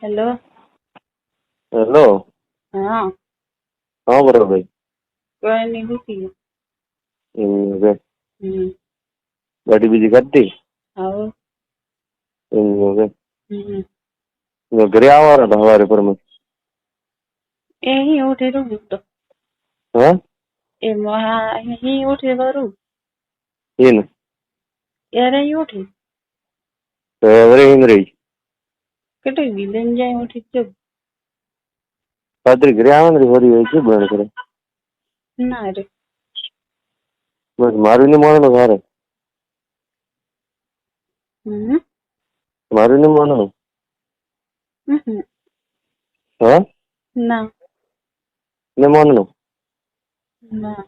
Hello. Hello. હા. હા બરોબર ભાઈ. કોઈ નહીં ઉઠી. ગાડી બીજી કરતી આવો. ઘરે આવવાના હતા સવારે પર એ અહીં ઉઠી રહું તો હા એમાં અહીં ઉઠી કરું એને યારે અહીં ઉઠી વરે રહી કેટલી દી લઈને જાય ઉઠી ચુપ રાત્રે ઘરે આવવાની ફરી હોય છે બને કરે ના રે બસ મારું ને માનો સારે મારું ને માનો હા ના ને માનો ના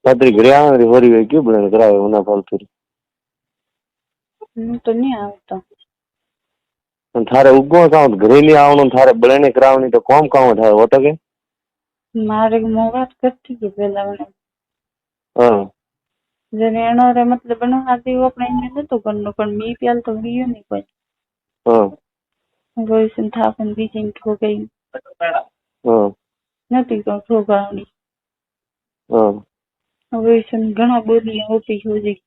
રાત્રે ઘરે આવવાની ફરી હોય ક્યું બને કરાવે ઉના ફાલતુ હું તો નહીં આવતો થારે ઉગો કામ ઘરે નહીં આવવાનું થારે બળે કરાવવાની તો કોમ કામ થાય હોતો કે મારે વાત કરતી કે પેલા મને હા જેને એનો રે મતલબ એનો હાથી આપણે એને નતું કરનું પણ મી પ્યાલ તો ગયો નહીં કોઈ હા કોઈ સંથા પણ બીજી ઠો ગઈ હા નથી કોઈ ઠોકાવણી હા હવે ઘણા બોલી હોતી હોજી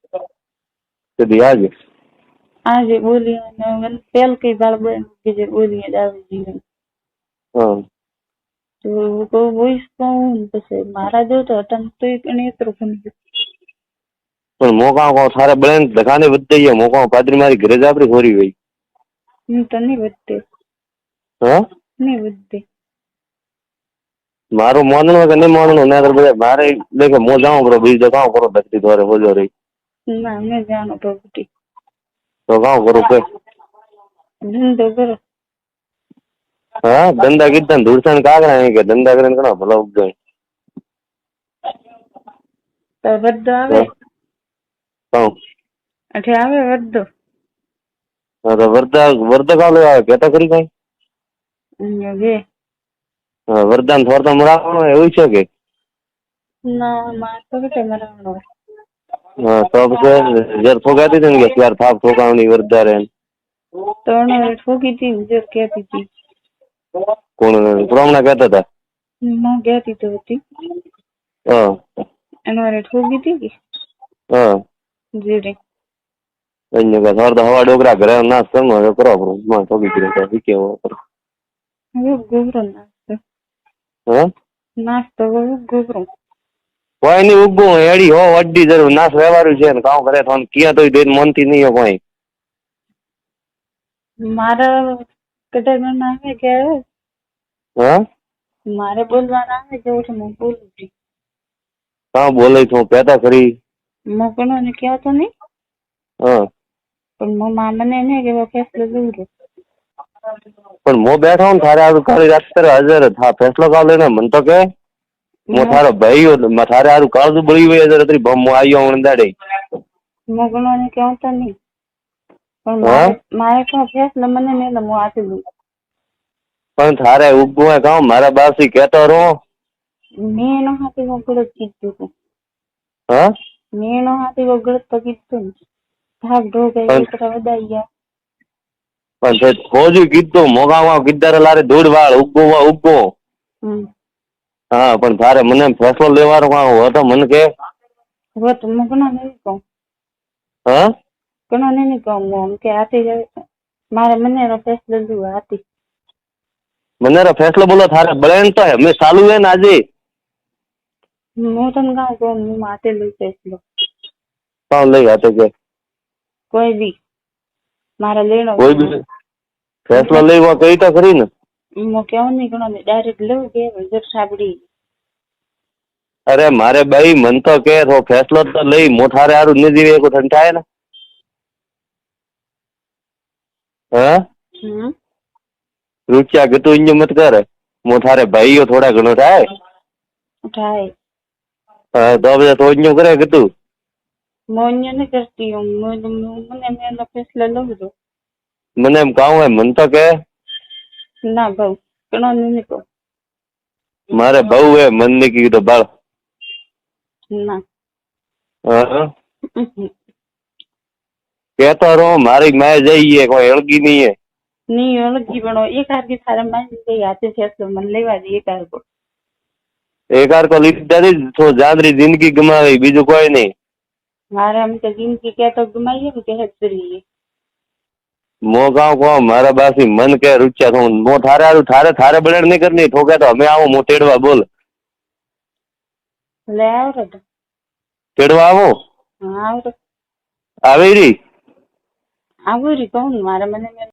કદી આજે આજે બોલી અને પેલ કઈ બાળ બન કે જે બોલી જ આવી જીવન હા તો કોઈ વોઇસ કહું પછી મારા જો તો અટન તો એને એટલું ગમ્યું પણ મોકા કહો થારે બળે દખાને વધતી ગયા મોકા પાદરી મારી ઘરે જ આપડી હોરી ગઈ હું તો નહીં વધતે હા નહીં વધતે મારું માનવું કે નહીં માનવું ને બધા મારે દેખે મો જાઉં કરો બીજું કામ કરો દસથી દ્વારે બોલો રહી ના મેં જાણો પ્રગતિ તો કામ કરું કે ધંધો કરો હા ધંધા કીધા ને ધૂળસા કાગડા કે ધંધા કરીને ઘણા ભલા ઉપજાય તો વધો આવે અઠે આવે વધો હા તો વર્ધા કાલે આવે કેતા કરી કઈ જે વરદાન થોડતા મળવાનું એવું છે કે ના માર તો કે મરાણો હા તો પછી જર ફોગાતી હતી ને કે ત્યાર થાપ ઠોકાવની વર્ધા રે તો ઠોકી હતી જો કહેતી હતી કોણ પ્રમાણા કહેતા હતા માં કહેતી તો હતી હા એનો ઠોકી હતી કે હા જીરે અન્ય કે થોડ તો હવા ડોકરા ઘરે નાશ કરવાનો કરો આપણું માં ઠોકી દીધો તો કેવો હું ગોબરો નાસ્તો હા નાસ્તો ગોબરો કોઈ નઈ ઉગું એડી હો અડડી જરૂર નાશ વ્યવહારું છે ને કામ કરે તો ક્યાં તો દેન મનતી નહીં કોઈ મારા કદાચ આવે કે હા મારે બોલવાના આવે જેવું છે હું બોલું છું હા બોલે છું પેદા કરી મોકલો ને ક્યાં તો નહીં હા પણ મને એને કે ફેસલો દઉં પણ મો બેઠો ને થારે આરું કાળી રાત્રે હાજર હા ફેસલો કાઢ લેને મન તો કે મો થારો ભાઈ થારે આરું કાળું બળી હોય હાજર અત્રી ભમ આવ્યો હું દાડે મોકલો ને ક્યાં તો નહીં પણ હા મારે ક્યાં ફેસલો મને નહીં હું આપી દઉં પણ થારે ઉગવું કામ મારા બાસી કેતો રહો મેં એનો હાથી વગર જ કીધું હતું હા મેં એનો હાથી વગર તો કીધું ને ભાગ ઢોકાઈ એકરા વદાઈ ગયા પણ ખોજું કીધું મોગામાં કીધારે લારે દોડ વાળ ઉગો હા પણ તારે મને ફેસલો લેવાનો હતો મને કે હવે તો હું ઘણા નહીં કહું હા ઘણા નહીં કહું કે હાથી મારે મને એનો ફેસલો લીધો હાથી મને ફેસલો બોલો થારે બળે તો હે મેં ચાલુ હે ને આજે હું તને કહું કહું હું માથે લઈ ફેસલો કામ લઈ હતો કે કોઈ બી મારે લેનો કોઈ બી ફેસલો લેવા કઈ તો ખરી ને હું કેવું નહીં ઘણો નહીં ડાયરેક્ટ લેવું કે જર સાબડી અરે મારે ભાઈ મન તો કે ફેસલો તો લઈ મોઠારે હારું ને જીવે કો ઠંડાય ને હા રૂપિયા ગતું ઇંજ મત કરે મોઠારે ભાઈઓ થોડા ઘણો થાય થાય હા તો બધા તો ઇંજ કરે ગતું મોન્ય નહીં કરતી હું મને એનો ફેસલો લઉં છું મને એમ કામ હોય મન તો કે ના ભાવ ઘણો નહીં કહું મારે બહુ હે મન ને કીધું બાળ ના હા કેતો રહો મારી માય જઈએ કોઈ હળગી નહીં હે ની અલગી પણ એક હારકી થારા મારી કઈ હાથે ફેસલો મને લેવા દે એક હારકો એક હારકો લીધી તો જાદરી જિંદગી ગમાવી, બીજું કોઈ નહીં. મારે આમ તો જિંદગી કે તો ગમાઈએ ને કે કરીએ મો ગાँव को मारा बासी मन के रुचा तो मो थारे आरू थारे थारे बड़े नहीं करनी ठोके तो हमें आओ मो तेड़वा बोल લે આવરો તો तेड़वा आवो હા આવરો आवे री આવું રી કહું ને મારે મને